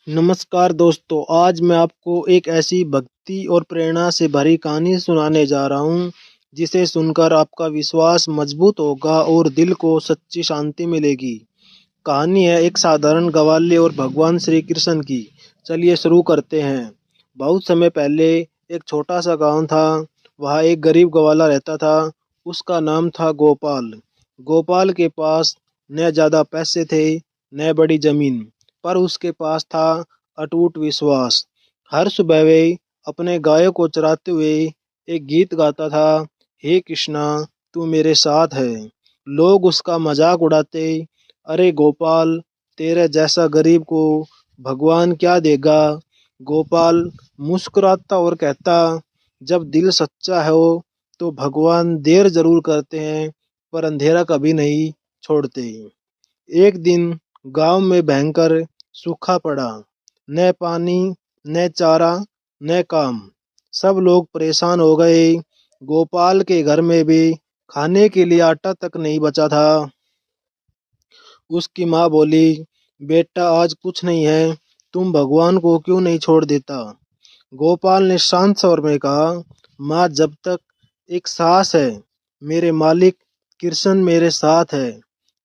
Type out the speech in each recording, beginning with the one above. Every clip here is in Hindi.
नमस्कार दोस्तों, आज मैं आपको एक ऐसी भक्ति और प्रेरणा से भरी कहानी सुनाने जा रहा हूँ जिसे सुनकर आपका विश्वास मजबूत होगा और दिल को सच्ची शांति मिलेगी। कहानी है एक साधारण ग्वाले और भगवान श्री कृष्ण की। चलिए शुरू करते हैं। बहुत समय पहले एक छोटा सा गांव था। वहाँ एक गरीब ग्वाला रहता था। उसका नाम था गोपाल। गोपाल के पास न ज़्यादा पैसे थे न बड़ी जमीन, पर उसके पास था अटूट विश्वास। हर सुबह वे अपने गायों को चराते हुए एक गीत गाता था, हे कृष्णा तू मेरे साथ है। लोग उसका मजाक उड़ाते, अरे गोपाल, तेरे जैसा गरीब को भगवान क्या देगा। गोपाल मुस्कुराता और कहता, जब दिल सच्चा हो तो भगवान देर जरूर करते हैं, पर अंधेरा कभी नहीं छोड़ते। एक दिन गांव में भयंकर सूखा पड़ा। न पानी, न चारा, न काम। सब लोग परेशान हो गए। गोपाल के घर में भी खाने के लिए आटा तक नहीं बचा था। उसकी माँ बोली, बेटा आज कुछ नहीं है, तुम भगवान को क्यों नहीं छोड़ देता। गोपाल ने शांत स्वर में कहा, माँ जब तक एक सांस है मेरे मालिक कृष्ण मेरे साथ है।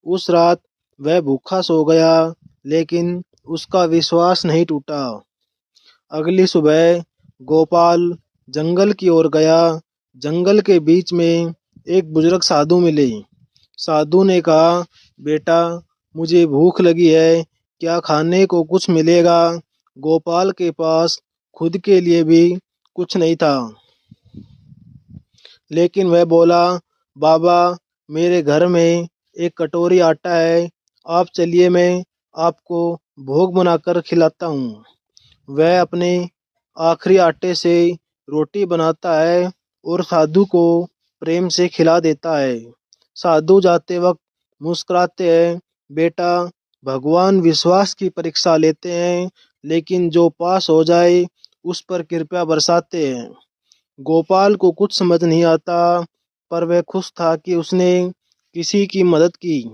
उस रात वह भूखा सो गया, लेकिन उसका विश्वास नहीं टूटा। अगली सुबह गोपाल जंगल की ओर गया। जंगल के बीच में एक बुजुर्ग साधु मिले। साधु ने कहा, बेटा मुझे भूख लगी है, क्या खाने को कुछ मिलेगा। गोपाल के पास खुद के लिए भी कुछ नहीं था, लेकिन वह बोला, बाबा मेरे घर में एक कटोरी आटा है, आप चलिए मैं आपको भोग बनाकर खिलाता हूँ। वह अपने आखिरी आटे से रोटी बनाता है और साधु को प्रेम से खिला देता है। साधु जाते वक्त मुस्कुराते हैं, बेटा भगवान विश्वास की परीक्षा लेते हैं, लेकिन जो पास हो जाए उस पर कृपा बरसाते हैं। गोपाल को कुछ समझ नहीं आता, पर वह खुश था कि उसने किसी की मदद की।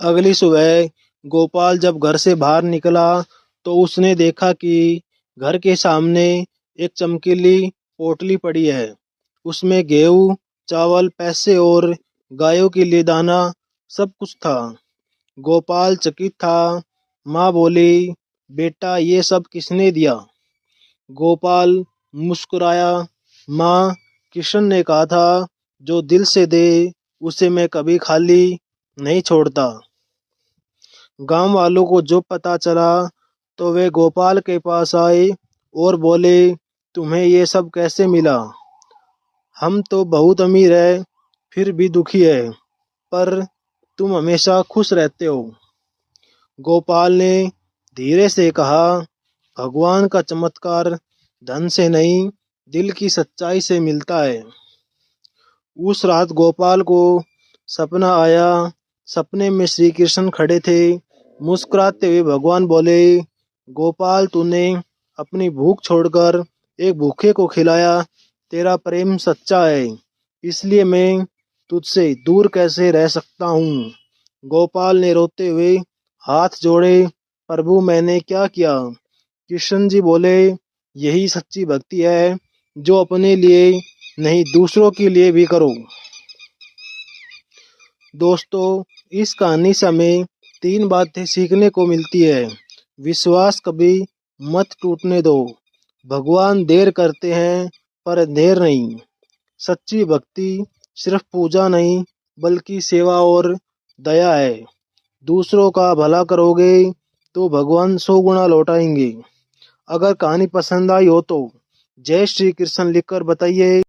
अगली सुबह गोपाल जब घर से बाहर निकला तो उसने देखा कि घर के सामने एक चमकीली पोटली पड़ी है। उसमें गेहूं, चावल, पैसे और गायों के लिए दाना सब कुछ था। गोपाल चकित था। माँ बोली, बेटा ये सब किसने दिया। गोपाल मुस्कुराया, माँ कृष्ण ने कहा था, जो दिल से दे उसे मैं कभी खाली नहीं छोड़ता। गांव वालों को जो पता चला तो वे गोपाल के पास आए और बोले, तुम्हें ये सब कैसे मिला। हम तो बहुत अमीर है, फिर भी दुखी है, पर तुम हमेशा खुश रहते हो। गोपाल ने धीरे से कहा, भगवान का चमत्कार धन से नहीं, दिल की सच्चाई से मिलता है। उस रात गोपाल को सपना आया। सपने में श्री कृष्ण खड़े थे। मुस्कुराते हुए भगवान बोले, गोपाल तूने अपनी भूख छोड़कर एक भूखे को खिलाया, तेरा प्रेम सच्चा है, इसलिए मैं तुझसे दूर कैसे रह सकता हूँ। गोपाल ने रोते हुए हाथ जोड़े, प्रभु मैंने क्या किया। कृष्ण जी बोले, यही सच्ची भक्ति है, जो अपने लिए नहीं दूसरों के लिए भी करो। दोस्तों, इस कहानी से हमें 3 बातें सीखने को मिलती है। विश्वास कभी मत टूटने दो। भगवान देर करते हैं पर देर नहीं। सच्ची भक्ति सिर्फ पूजा नहीं, बल्कि सेवा और दया है। दूसरों का भला करोगे तो भगवान 100 गुना लौटाएंगे। अगर कहानी पसंद आई हो तो जय श्री कृष्ण लिखकर बताइए।